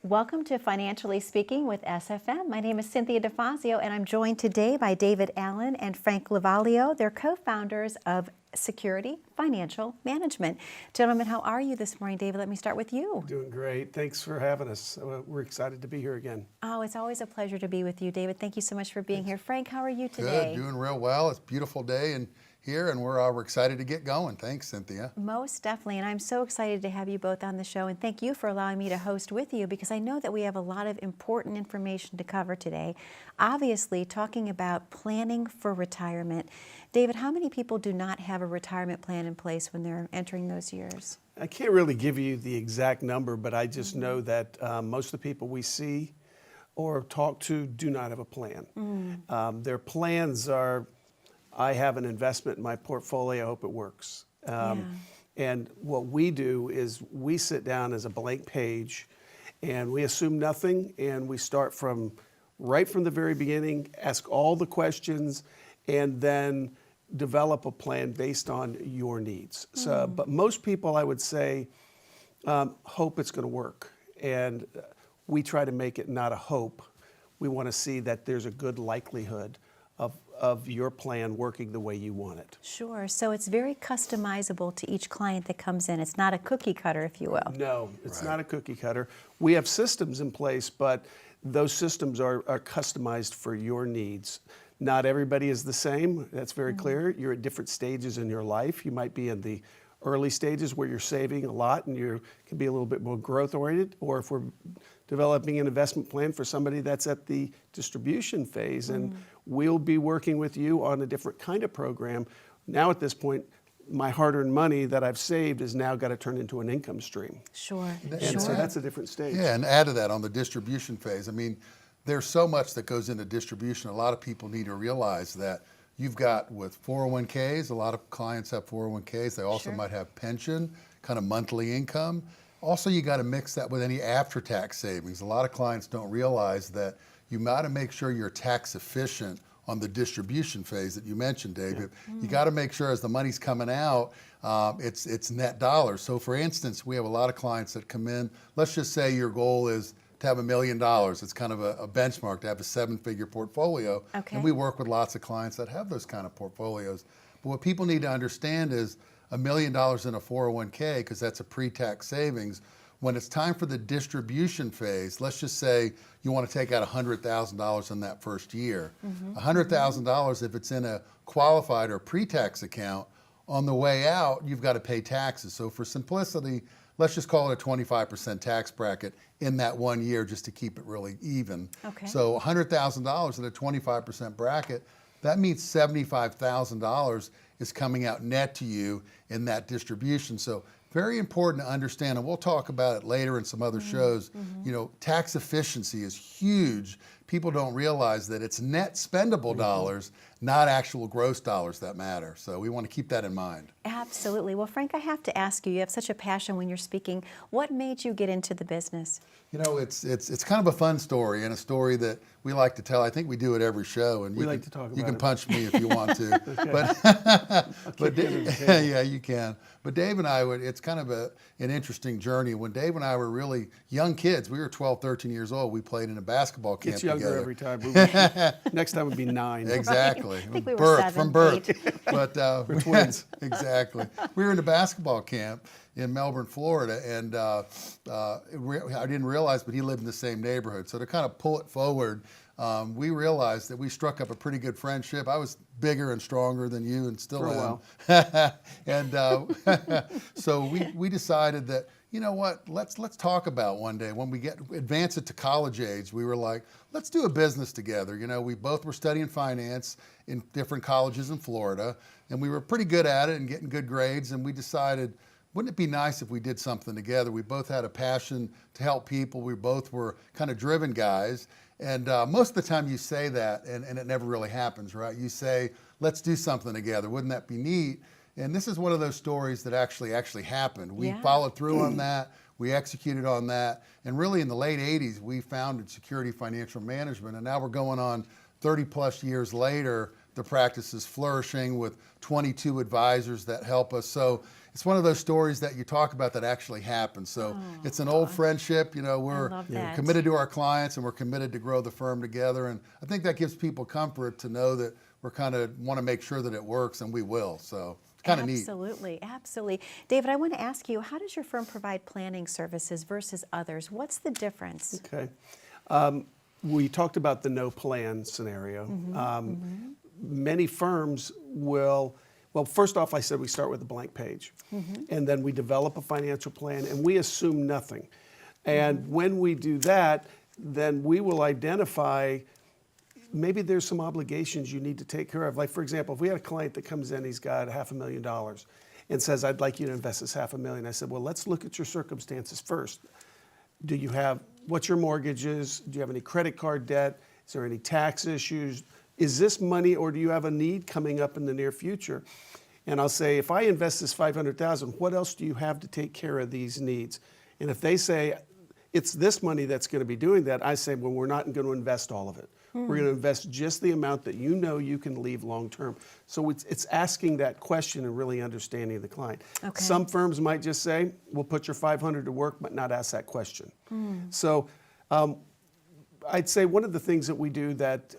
Welcome to Financially Speaking with SFM. My name is Cynthia DeFazio, and I'm joined today by David Allen and Frank Lavalio. They're co-founders of Security Financial Management. Gentlemen, how are you this morning? David, let me start with you. Doing great. Thanks for having us. We're excited to be here again. Oh, it's always a pleasure to be with you, David. Thank you so much for being here. Frank, how are you today? Good, doing real well. It's a beautiful day here, and we're excited to get going. Thanks, Cynthia. Most definitely, and I'm so excited to have you both on the show, and thank you for allowing me to host with you because I know that we have a lot of important information to cover today. Obviously, talking about planning for retirement. David, how many people do not have a retirement plan in place when they're entering those years? I can't really give you the exact number, but I just know that most of the people we see or talk to do not have a plan. Their plans are, I have an investment in my portfolio, I hope it works. And what we do is we sit down as a blank page and we assume nothing, and we start from right from the very beginning, ask all the questions, and then develop a plan based on your needs. So, but most people, I would say, hope it's going to work. And we try to make it not a hope. We want to see that there's a good likelihood of your plan working the way you want it. Sure. So it's very customizable to each client that comes in. It's not a cookie cutter, if you will. No, it's not a cookie cutter. We have systems in place, but those systems are customized for your needs. Not everybody is the same. That's very clear. You're at different stages in your life. You might be in the early stages where you're saving a lot and you can be a little bit more growth oriented, or if we're developing an investment plan for somebody that's at the distribution phase, and we'll be working with you on a different kind of program. Now at this point, my hard-earned money that I've saved is now got to turn into an income stream. Sure. And so that's a different stage. Yeah, and add to that on the distribution phase. I mean, there's so much that goes into distribution. A lot of people need to realize that you've got with 401ks, a lot of clients have 401ks. They also might have pension, kind of monthly income. Also, you got to mix that with any after-tax savings. A lot of clients don't realize that you got to make sure you're tax efficient on the distribution phase that you mentioned, David. You got to make sure as the money's coming out, it's net dollars. So for instance, we have a lot of clients that come in. Let's just say your goal is to have $1 million. It's kind of a benchmark to have a 7-figure portfolio. And we work with lots of clients that have those kind of portfolios. But what people need to understand is $1 million in a 401k, because that's a pre-tax savings. When it's time for the distribution phase, let's just say you want to take out $100,000 in that first year. $100,000, if it's in a qualified or pre-tax account, on the way out, you've got to pay taxes. So for simplicity, let's just call it a 25% tax bracket in that 1 year just to keep it really even. So $100,000 in a 25% bracket, that means $75,000 is coming out net to you in that distribution. So very important to understand, and we'll talk about it later in some other shows, you know, tax efficiency is huge. People don't realize that it's net spendable dollars, not actual gross dollars that matter. So we want to keep that in mind. Absolutely. Well, Frank, I have to ask you, you have such a passion when you're speaking. What made you get into the business? You know, it's kind of a fun story, and a story that we like to tell. I think we do it every show, and you can punch me if you want to. But yeah, you can. But Dave and I it's kind of an interesting journey. When Dave and I were really young kids, we were 12, 13 years old. We played in a basketball camp It's younger together. every time. Next time would be 9. Exactly. I think we were 7, from birth. 8. But We're twins. Exactly. We were in a basketball camp in Melbourne, Florida, and I didn't realize, but he lived in the same neighborhood. So to kind of pull it forward, we realized that we struck up a pretty good friendship. I was bigger and stronger than you, and still am. And so we decided that, you know what, let's talk about one day when we advance it to college age. We were like, let's do a business together. You know, we both were studying finance in different colleges in Florida, and we were pretty good at it and getting good grades. And we decided, wouldn't it be nice if we did something together? We both had a passion to help people. We both were kind of driven guys. And most of the time you say that, and it never really happens, right? You say, let's do something together. Wouldn't that be neat? And this is one of those stories that actually happened. We followed through on that. We executed on that. And really in the late 80s, we founded Security Financial Management. And now we're going on 30 plus years later the practice is flourishing with 22 advisors that help us. So it's one of those stories that you talk about that actually happens. So it's an old friendship. You know, we're love that. committed to our clients and we're committed to grow the firm together. And I think that gives people comfort to know that we're kind of want to make sure that it works, and we will. So it's kind of neat. Absolutely, absolutely. David, I want to ask you, how does your firm provide planning services versus others? What's the difference? Okay. We talked about the no plan scenario. Many firms will, well, first off, I said we start with a blank page. And then we develop a financial plan and we assume nothing. And when we do that, then we will identify maybe there's some obligations you need to take care of. Like, for example, if we had a client that comes in, he's got $500,000 and says, I'd like you to invest this $500,000. I said, well, let's look at your circumstances first. Do you have, what's your mortgages? Do you have any credit card debt? Is there any tax issues? Is this money, or do you have a need coming up in the near future? And I'll say, if I invest this $500,000, what else do you have to take care of these needs? And if they say, it's this money that's going to be doing that, I say, well, we're not going to invest all of it. We're going to invest just the amount that you know you can leave long term. So it's asking that question and really understanding the client. Okay. Some firms might just say, we'll put your $500 to work, but not ask that question. So I'd say one of the things that we do that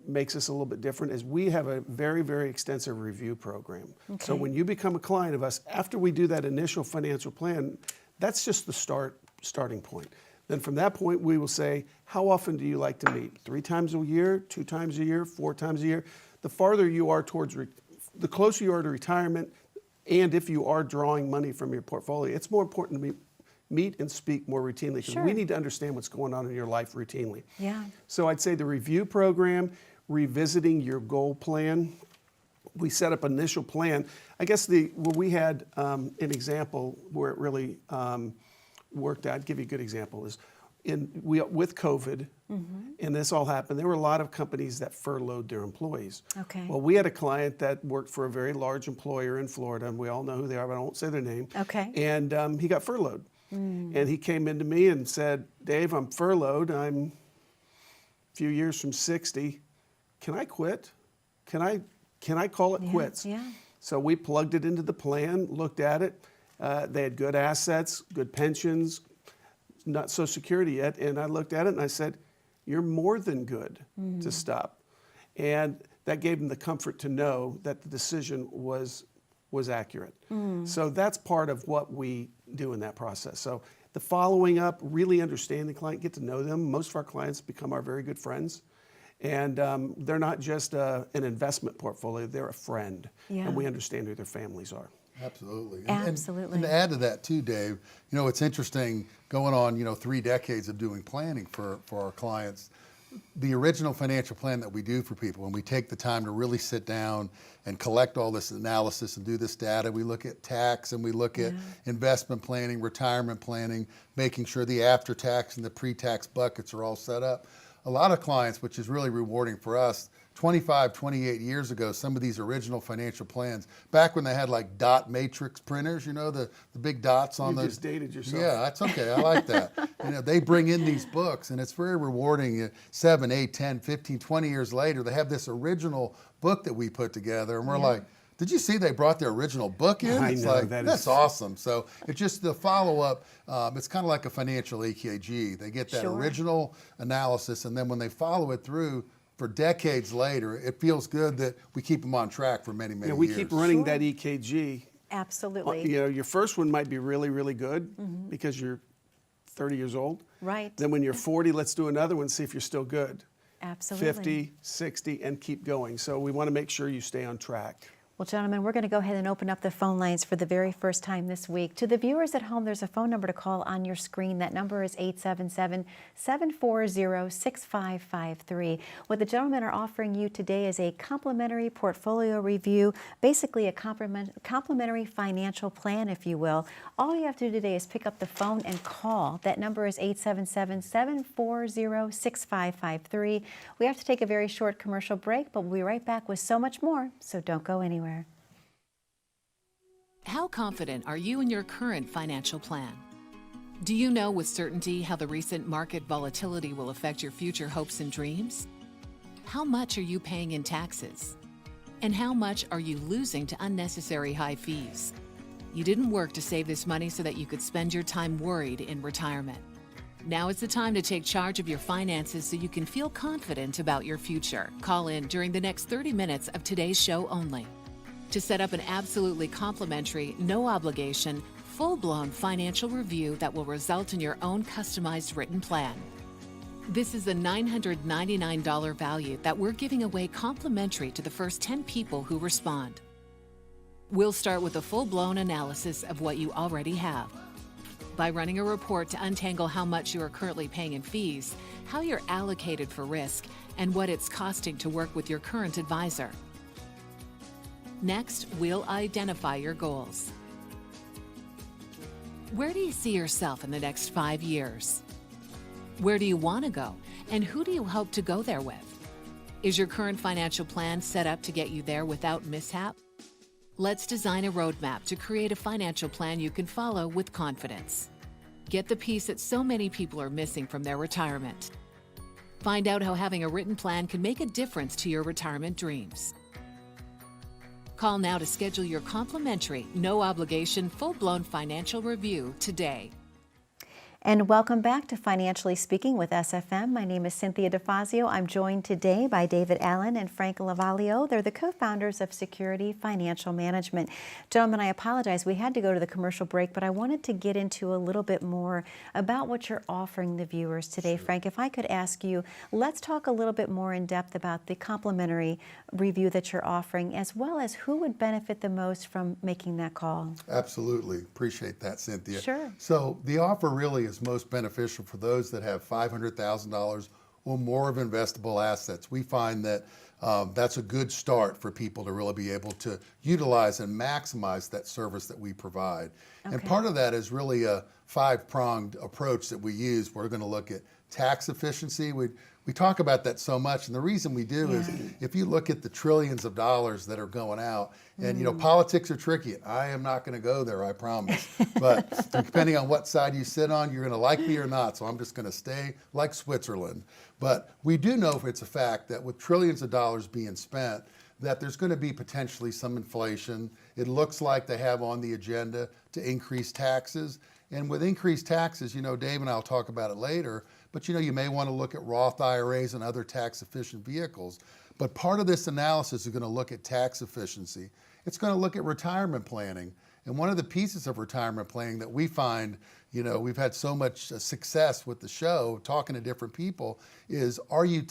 makes us a little bit different is we have a very, very extensive review program. So when you become a client of us, after we do that initial financial plan, that's just the starting point. Then from that point, we will say, how often do you like to meet? 3 times a year, 2 times a year, 4 times a year? The farther you are towards, the closer you are to retirement, and if you are drawing money from your portfolio, it's more important to meet and speak more routinely, because we need to understand what's going on in your life routinely. Yeah. So I'd say the review program, revisiting your goal plan. We set up an initial plan. I guess where we had an example where it really worked out, I'd give you a good example, is with COVID, and this all happened, there were a lot of companies that furloughed their employees. Okay. Well, we had a client that worked for a very large employer in Florida, and we all know who they are, but I won't say their name. Okay. And he got furloughed. And he came into me and said, Dave, I'm furloughed. I'm a few years from 60. Can I quit? Can I call it quits? Yeah. So we plugged it into the plan, looked at it. They had good assets, good pensions, not Social Security yet. And I looked at it and I said, you're more than good to stop. And that gave them the comfort to know that the decision was accurate. So that's part of what we do in that process. So the following up, really understand the client, get to know them. Most of our clients become our very good friends. And they're not just an investment portfolio, they're a friend. Yeah. And we understand who their families are. Absolutely. Absolutely. And to add to that too, Dave, you know, it's interesting going on, 3 decades of doing planning for our clients. The original financial plan that we do for people, when we take the time to really sit down and collect all this analysis and do this data, we look at tax and we look at investment planning, retirement planning, making sure the after-tax and the pre-tax buckets are all set up. A lot of clients, which is really rewarding for us, 25, 28 years ago, some of these original financial plans, back when they had like dot matrix printers, the big dots on You those. just dated yourself. Yeah, that's okay. I like that. They bring in these books, and it's very rewarding. 7, 8, 10, 15, 20 years later, they have this original book that we put together, and we're like, did you see they brought their original book in? I It's know, like, that that's is- awesome. So it's just the follow-up. It's kind of like a financial EKG. They get that original analysis, and then when they follow it through for decades later, it feels good that we keep them on track for many, many We years. keep running that EKG. Absolutely. Your first one might be really, really good because you're 30 years old. Right. Then when you're 40, let's do another one, see if you're still good. Absolutely. 50, 60, and keep going. So we want to make sure you stay on track. Well, gentlemen, we're going to go ahead and open up the phone lines for the very first time this week. To the viewers at home, there's a phone number to call on your screen. That number is 877-740-6553. What the gentlemen are offering you today is a complimentary portfolio review, basically a complimentary financial plan, if you will. All you have to do today is pick up the phone and call. That number is 877-740-6553. We have to take a very short commercial break, but we'll be right back with so much more, so don't go anywhere. How confident are you in your current financial plan? Do you know with certainty how the recent market volatility will affect your future hopes and dreams? How much are you paying in taxes? And how much are you losing to unnecessary high fees? You didn't work to save this money so that you could spend your time worried in retirement. Now is the time to take charge of your finances so you can feel confident about your future. Call in during the next 30 minutes of today's show only to set up an absolutely complimentary, no obligation, full-blown financial review that will result in your own customized written plan. This is a $999 value that we're giving away complimentary to the first 10 people who respond. We'll start with a full-blown analysis of what you already have by running a report to untangle how much you are currently paying in fees, how you're allocated for risk, and what it's costing to work with your current advisor. Next, we'll identify your goals. Where do you see yourself in the next 5 years? Where do you want to go, and who do you hope to go there with? Is your current financial plan set up to get you there without mishap? Let's design a roadmap to create a financial plan you can follow with confidence. Get the piece that so many people are missing from their retirement. Find out how having a written plan can make a difference to your retirement dreams. Call now to schedule your complimentary, no obligation, full-blown financial review today. And welcome back to Financially Speaking with SFM. My name is Cynthia DeFazio. I'm joined today by David Allen and Frank Lavalio. They're the co-founders of Security Financial Management. Gentlemen, I apologize. We had to go to the commercial break, but I wanted to get into a little bit more about what you're offering the viewers today. Sure. Frank, if I could ask you, let's talk a little bit more in depth about the complimentary review that you're offering, as well as who would benefit the most from making that call. Absolutely. Appreciate that, Cynthia. Sure. So the offer really is most beneficial for those that have $500,000 or more of investable assets. We find that that's a good start for people to really be able to utilize and maximize that service that we provide. Okay. And part of that is really a 5-pronged approach that we use. We're going to look at tax efficiency. We talk about that so much, and the reason we do is if you look at the trillions of dollars that are going out, and you know, politics are tricky. I am not going to go there, I promise. But depending on what side you sit on, you're going to like me or not, so I'm just going to stay like Switzerland. But we do know it's a fact that with trillions of dollars being spent, that there's going to be potentially some inflation. It looks like they have on the agenda to increase taxes. And with increased taxes, you know, Dave and I'll talk about it later, but you know, you may want to look at Roth IRAs and other tax efficient vehicles. But part of this analysis is going to look at tax efficiency. It's going to look at retirement planning. And one of the pieces of retirement planning that we find, you know, we've had so much success with the show, talking to different people, is are you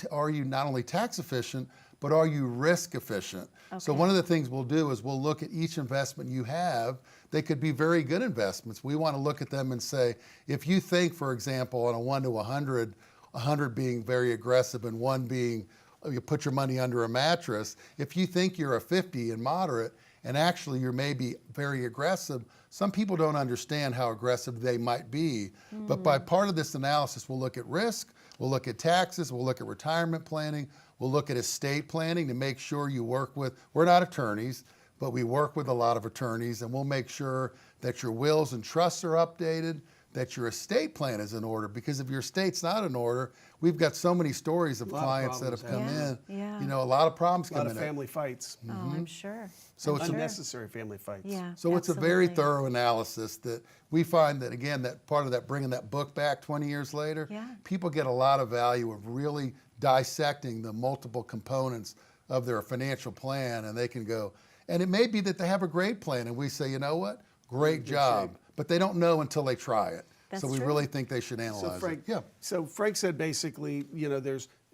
not only tax efficient, but are you risk efficient? Okay. So one of the things we'll do is we'll look at each investment you have. They could be very good investments. We want to look at them and say, if you think, for example, on a 1 to 100, 100 being very aggressive and 1 being you put your money under a mattress, if you think you're a 50 and moderate, and actually you're maybe very aggressive, some people don't understand how aggressive they might be. But by part of this analysis, we'll look at risk, we'll look at taxes, we'll look at retirement planning, we'll look at estate planning to make sure you work with, we're not attorneys, but we work with a lot of attorneys, and we'll make sure that your wills and trusts are updated, that your estate plan is in order, because if your estate's not in order, we've got so many stories of clients that have come in. Yeah. You know, a lot of problems A lot come of in. family fights. Oh, I'm sure. So I'm it's sure. Unnecessary family fights. Yeah, So it's a very absolutely. thorough analysis that we find that, again, that part of that bringing that book back 20 years later, Yeah. people get a lot of value of really dissecting the multiple components of their financial plan, and they can go, and it may be that they have a great plan, and we say, you know what, great job, but they don't know until they try it. That's So we true. really think they should analyze Frank, it. Yeah. So Frank said basically, you know,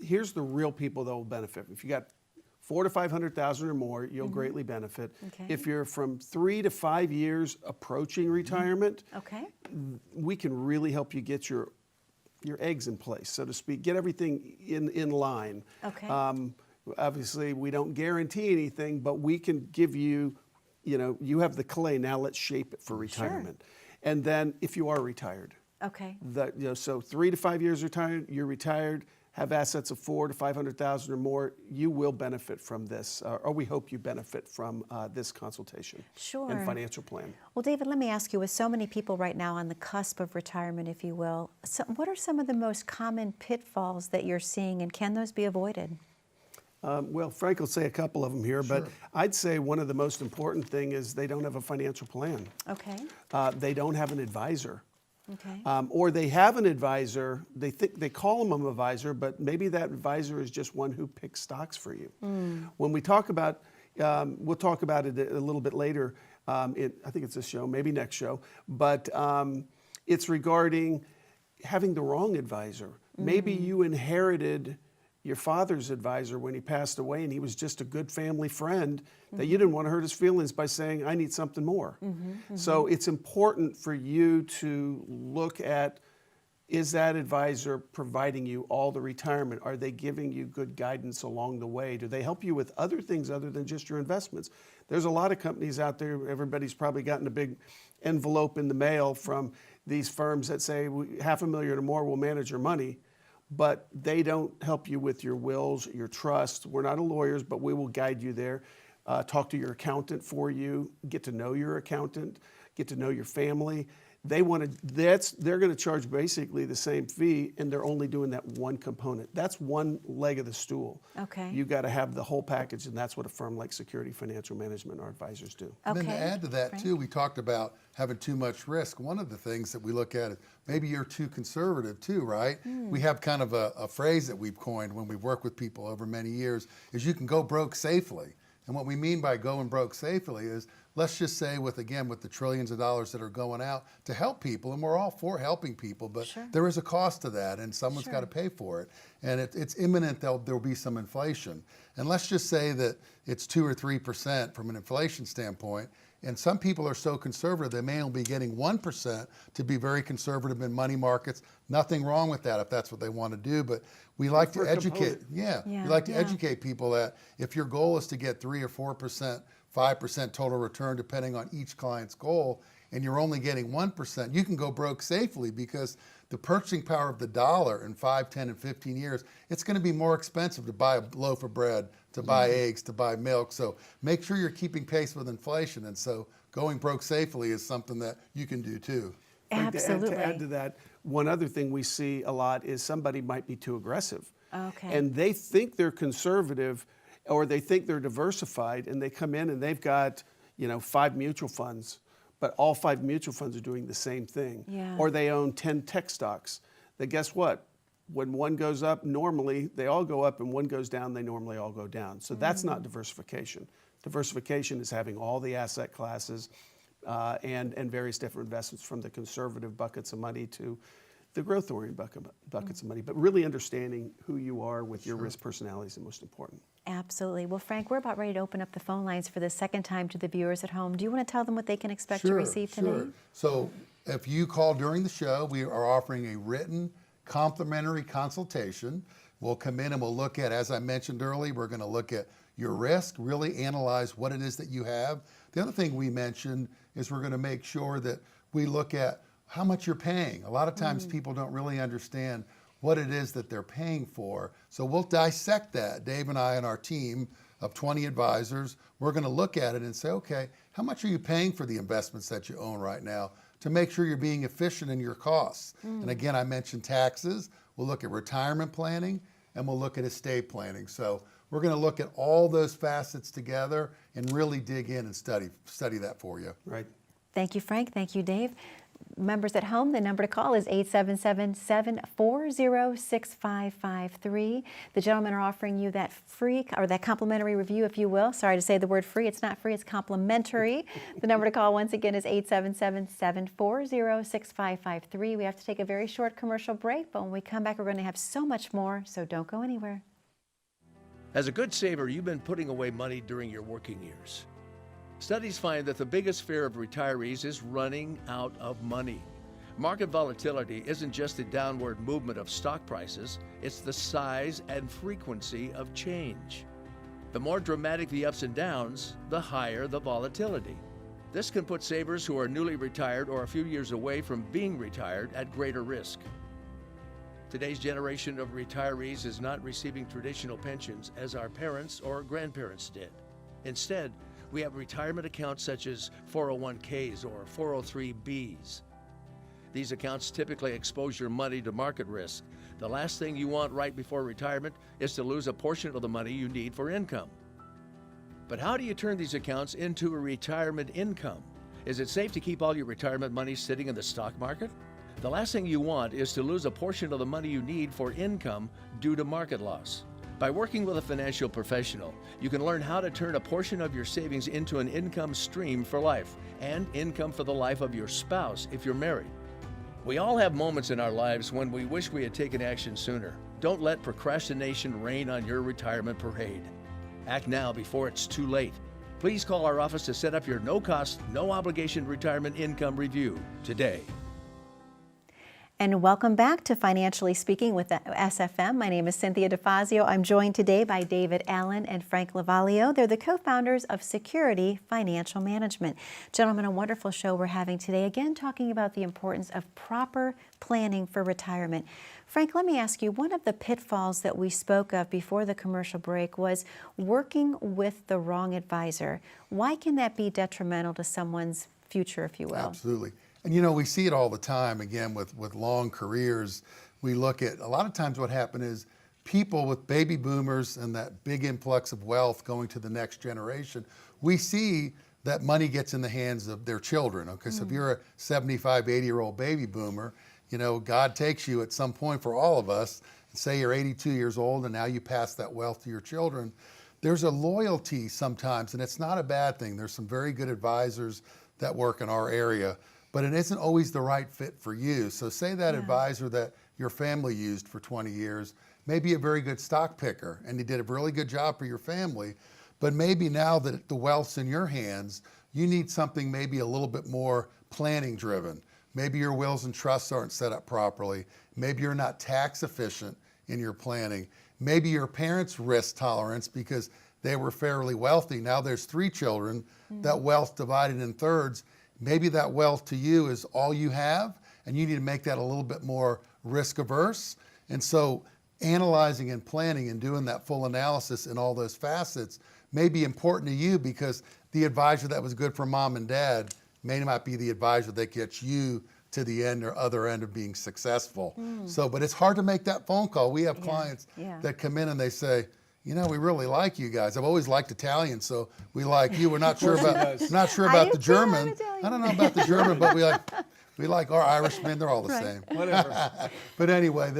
here's the real people that will benefit. If you got 400 to 500,000 or more, you'll greatly benefit. Okay. If you're from 3 to 5 years approaching retirement, Okay. we can really help you get your eggs in place, so to speak, get everything in line. Okay. Obviously, we don't guarantee anything, but we can give you, you know, you have the clay, now let's shape it for retirement. And then if you are retired, Okay. you know, so 3 to 5 years retired, you're retired, have assets of 400 to 500,000 or more, you will benefit from this, or we hope you benefit from this consultation Sure. and financial plan. Well, David, let me ask you, with so many people right now on the cusp of retirement, if you will, what are some of the most common pitfalls that you're seeing, and can those be avoided? Well, Frank will say a couple of them here, but Sure. I'd say one of the most important thing is they don't have a financial plan. Okay. They don't have an advisor. Okay. Or they have an advisor, they call them an advisor, but maybe that advisor is just one who picks stocks for you. When we talk about, we'll talk about it a little bit later, I think it's this show, maybe next show, but it's regarding having the wrong advisor. Maybe you inherited your father's advisor when he passed away and he was just a good family friend that you didn't want to hurt his feelings by saying, I need something more. So it's important for you to look at, is that advisor providing you all the retirement? Are they giving you good guidance along the way? Do they help you with other things other than just your investments? There's a lot of companies out there, everybody's probably gotten a big envelope in the mail from these firms that say $500,000 or more will manage your money, but they don't help you with your wills, your trust. We're not lawyers, but we will guide you there. Talk to your accountant for you, get to know your accountant, get to know your family. They're going to charge basically the same fee, and they're only doing that one component. That's one leg of the stool. Okay. You got to have the whole package, and that's what a firm like Security Financial Management, our advisors, do. And then to Okay. add to that Frank? too, we talked about having too much risk. One of the things that we look at is maybe you're too conservative too, right? We have kind of a phrase that we've coined when we've worked with people over many years is you can go broke safely. And what we mean by going broke safely is, let's just say with the trillions of dollars that are going out to help people, and we're all for helping people, but Sure. there is a cost to that and someone's Sure. got to pay for it. And it's imminent there'll be some inflation. And let's just say that it's 2 or 3% from an inflation standpoint. And some people are so conservative, they may only be getting 1% to be very conservative in money markets. Nothing wrong with that if that's what they want to do, but we like For to a educate. component. Yeah, Yeah, we like to yeah. educate people that if your goal is to get 3 or 4%, 5% total return, depending on each client's goal, and you're only getting 1%, you can go broke safely because the purchasing power of the dollar in 5, 10, and 15 years, it's going to be more expensive to buy a loaf of bread, to buy eggs, to buy milk. So make sure you're keeping pace with inflation. And so going broke safely is something that you can do too. Frank, Absolutely. To add to that, one other thing we see a lot is somebody might be too aggressive. Okay. And they think they're conservative or they think they're diversified, and they come in and they've got, 5 mutual funds, but all 5 mutual funds are doing the same thing. Yeah. Or they own 10 tech stocks. Then guess what? When one goes up, normally they all go up, and one goes down, they normally all go down. So that's not diversification. Diversification is having all the asset classes and various different investments, from the conservative buckets of money to the growth-oriented buckets of money. But really understanding who you are with your risk personality is the most important. Absolutely. Well, Frank, we're about ready to open up the phone lines for the second time to the viewers at home. Do you want to tell them what they can expect to receive today? So if you call during the show, we are offering a written complimentary consultation. We'll come in and we'll look at, as I mentioned earlier, we're going to look at your risk, really analyze what it is that you have. The other thing we mentioned is we're going to make sure that we look at how much you're paying. A lot of times people don't really understand what it is that they're paying for. So we'll dissect that. Dave and I and our team of 20 advisors, we're going to look at it and say, okay, how much are you paying for the investments that you own right now to make sure you're being efficient in your costs? And again, I mentioned taxes. We'll look at retirement planning, and we'll look at estate planning. So we're going to look at all those facets together and really dig in and study that for you. Right. Thank you, Frank. Thank you, Dave. Members at home, the number to call is 877-740-6553. The gentlemen are offering you that free, or that complimentary review, if you will. Sorry to say the word free. It's not free, it's complimentary. The number to call once again is 877-740-6553. We have to take a very short commercial break, but when we come back, we're going to have so much more, so don't go anywhere. As a good saver, you've been putting away money during your working years. Studies find that the biggest fear of retirees is running out of money. Market volatility isn't just the downward movement of stock prices, it's the size and frequency of change. The more dramatic the ups and downs, the higher the volatility. This can put savers who are newly retired or a few years away from being retired at greater risk. Today's generation of retirees is not receiving traditional pensions as our parents or grandparents did. Instead, we have retirement accounts such as 401ks or 403bs. These accounts typically expose your money to market risk. The last thing you want right before retirement is to lose a portion of the money you need for income. But how do you turn these accounts into a retirement income? Is it safe to keep all your retirement money sitting in the stock market? The last thing you want is to lose a portion of the money you need for income due to market loss. By working with a financial professional, you can learn how to turn a portion of your savings into an income stream for life and income for the life of your spouse if you're married. We all have moments in our lives when we wish we had taken action sooner. Don't let procrastination reign on your retirement parade. Act now before it's too late. Please call our office to set up your no-cost, no-obligation retirement income review today. And welcome back to Financially Speaking with the SFM. My name is Cynthia DeFazio. I'm joined today by David Allen and Frank Lavalio. They're the co-founders of Security Financial Management. Gentlemen, a wonderful show we're having today, again talking about the importance of proper planning for retirement. Frank, let me ask you, one of the pitfalls that we spoke of before the commercial break was working with the wrong advisor. Why can that be detrimental to someone's future, if you will? Absolutely. And you know, we see it all the time, again, with long careers. We look at, a lot of times what happened is people with baby boomers and that big influx of wealth going to the next generation, we see that money gets in the hands of their children. Okay, so if you're a 75, 80-year-old baby boomer, you know, God takes you at some point for all of us, and say you're 82 years old and now you pass that wealth to your children. There's a loyalty sometimes, and it's not a bad thing. There's some very good advisors that work in our area, but it isn't always the right fit for you. So say that advisor that your family used for 20 years may be a very good stock picker and he did a really good job for your family, but maybe now that the wealth's in your hands, you need something maybe a little bit more planning driven. Maybe your wills and trusts aren't set up properly. Maybe you're not tax efficient in your planning. Maybe your parents' risk tolerance, because they were fairly wealthy. Now there's 3 children, that wealth divided in thirds. Maybe that wealth to you is all you have, and you need to make that a little bit more risk averse. And so analyzing and planning and doing that full analysis in all those facets may be important to you, because the advisor that was good for mom and dad may not be the advisor that gets you to the end or other end of being successful. So, but it's hard to make that phone call. We have clients that come in and they say, you know, we really like you guys. I've always liked Italian, so we like you. We're not sure about the German. I don't know about the German, but we like our Irishmen. They're all the same. Whatever. But anyway,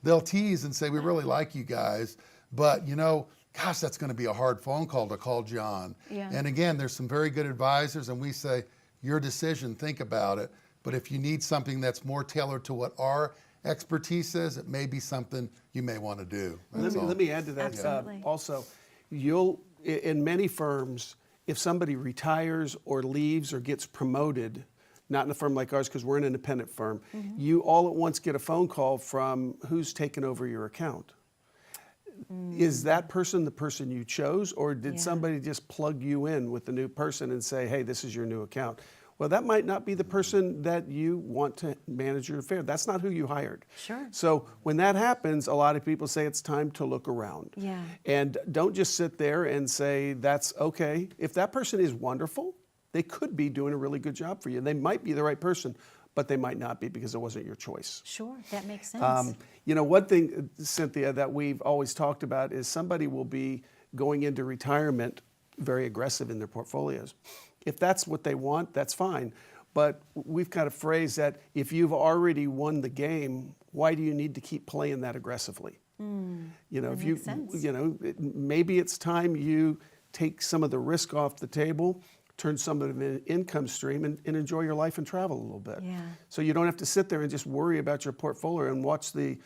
they'll tease and say, we really like you guys, but you know, gosh, that's going to be a hard phone call to call John. And again, there's some very good advisors, and we say, your decision, think about it. But if you need something that's more tailored to what our expertise is, it may be something you may want to do. Let me add to that. Absolutely. Also, in many firms, if somebody retires or leaves or gets promoted, not in a firm like ours because we're an independent firm, you all at once get a phone call from who's taken over your account. Is that person the person you chose, or did somebody just plug you in with the new person and say, hey, this is your new account? Well, that might not be the person that you want to manage your affair. That's not who you hired. Sure. So when that happens, a lot of people say it's time to look around. Yeah. And don't just sit there and say, that's okay. If that person is wonderful, they could be doing a really good job for you. They might be the right person, but they might not be because it wasn't your choice. Sure, that makes sense. You know, one thing, Cynthia, that we've always talked about is somebody will be going into retirement very aggressive in their portfolios. If that's what they want, that's fine. But we've got a phrase that if you've already won the game, why do you need to keep playing that aggressively? You know, that makes sense. you know, maybe it's time you take some of the risk off the table, turn some of an income stream, and enjoy your life and travel a little bit. Yeah. So you don't have to sit there and just worry about your portfolio and watch the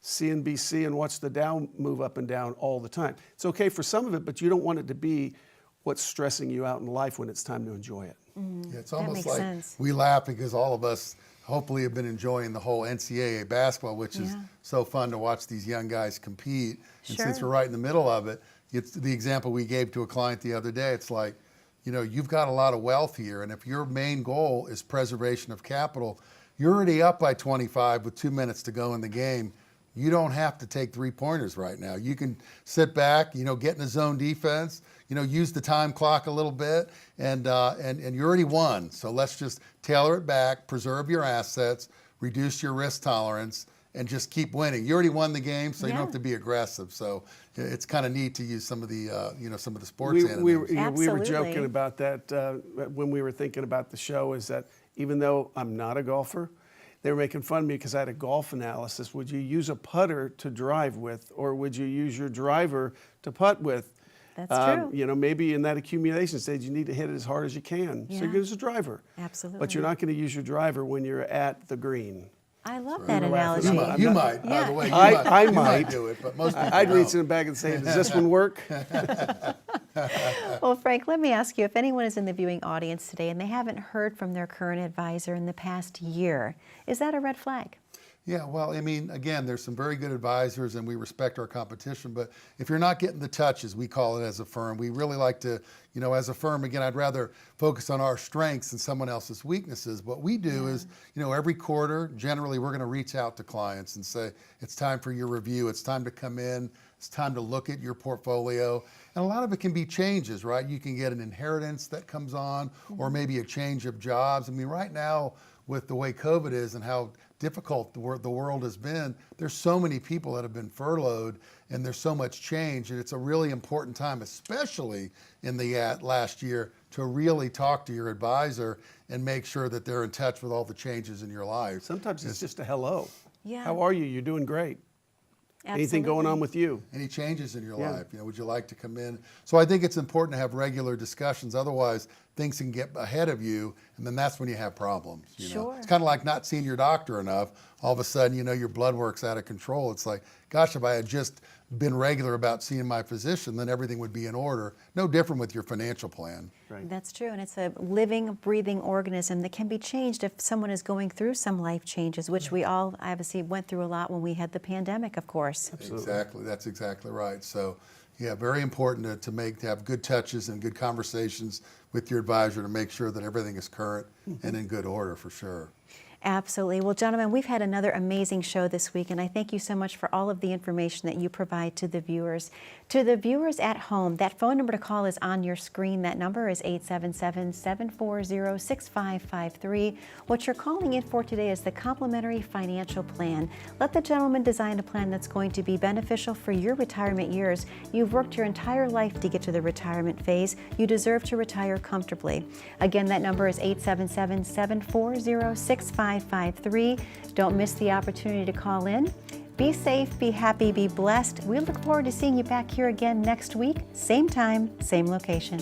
CNBC and watch the Dow move up and down all the time. It's okay for some of it, but you don't want it to be what's stressing you out in life when it's time to enjoy it. Yeah, it's almost makes like sense. we laugh because all of us hopefully have been enjoying the whole NCAA basketball, which is so fun to watch these young guys compete. And since Sure. we're right in the middle of it, it's the example we gave to a client the other day. It's like, you know, you've got a lot of wealth here, and if your main goal is preservation of capital, you're already up by 25 with 2 minutes to go in the game. You don't have to take 3-pointers right now. You can sit back, you know, get in a zone defense, you know, use the time clock a little bit, and you already won. So let's just tailor it back, preserve your assets, reduce your risk tolerance, and just keep winning. You already won the game, so you don't Yeah. have to be aggressive. So it's kind of neat to use some of the some of the sports We anonyms. we were Absolutely. joking about that when we were thinking about the show, is that even though I'm not a golfer, they were making fun of me because I had a golf analysis. Would you use a putter to drive with, or would you use your driver to putt with? That's true. You know, maybe in that accumulation stage, you need to hit it as hard as you can. So Yeah. you use a driver. Absolutely. But you're not going to use your driver when you're at the green. I love that We're laughing. analogy. You might, by Yeah. the way. I You might. do it, but most people I'd don't. reach in the bag and say, does this one work? Well, Frank, let me ask you, if anyone is in the viewing audience today and they haven't heard from their current advisor in the past year, is that a red flag? Yeah, well, I mean, again, there's some very good advisors and we respect our competition, but if you're not getting the touches, we call it as a firm, we really like to, you know, as a firm, again, I'd rather focus on our strengths than someone else's weaknesses. What we do is, you know, every quarter, generally, we're going to reach out to clients and say, it's time for your review, it's time to come in, it's time to look at your portfolio. And a lot of it can be changes, right? You can get an inheritance that comes on, or maybe a change of jobs. I mean, right now, with the way COVID is and how difficult the world has been, there's so many people that have been furloughed and there's so much change, and it's a really important time, especially in the last year, to really talk to your advisor and make sure that they're in touch with all the changes in your life. Sometimes it's just a hello. Yeah. How are you? You're doing great. Anything going on with you? Any changes in your Yeah. life? You know, would you like to come in? So I think it's important to have regular discussions. Otherwise, things can get ahead of you, and then that's when you have problems. You know? Sure. It's kind of like not seeing your doctor enough. All of a sudden, you know, your blood work's out of control. It's like, gosh, if I had just been regular about seeing my physician, then everything would be in order. No different with your financial plan. Right. That's true, and it's a living, breathing organism that can be changed if someone is going through some life changes, which we all obviously went through a lot when we had the pandemic, of course. Exactly, that's exactly right. So, yeah, very important to have good touches and good conversations with your advisor to make sure that everything is current and in good order for sure. Absolutely. Well, gentlemen, we've had another amazing show this week, and I thank you so much for all of the information that you provide to the viewers. To the viewers at home, that phone number to call is on your screen. That number is 877-740-6553. What you're calling in for today is the Complimentary Financial Plan. Let the gentleman design a plan that's going to be beneficial for your retirement years. You've worked your entire life to get to the retirement phase. You deserve to retire comfortably. Again, that number is 877-740-6553. Don't miss the opportunity to call in. Be safe, be happy, be blessed. We look forward to seeing you back here again next week, same time, same location.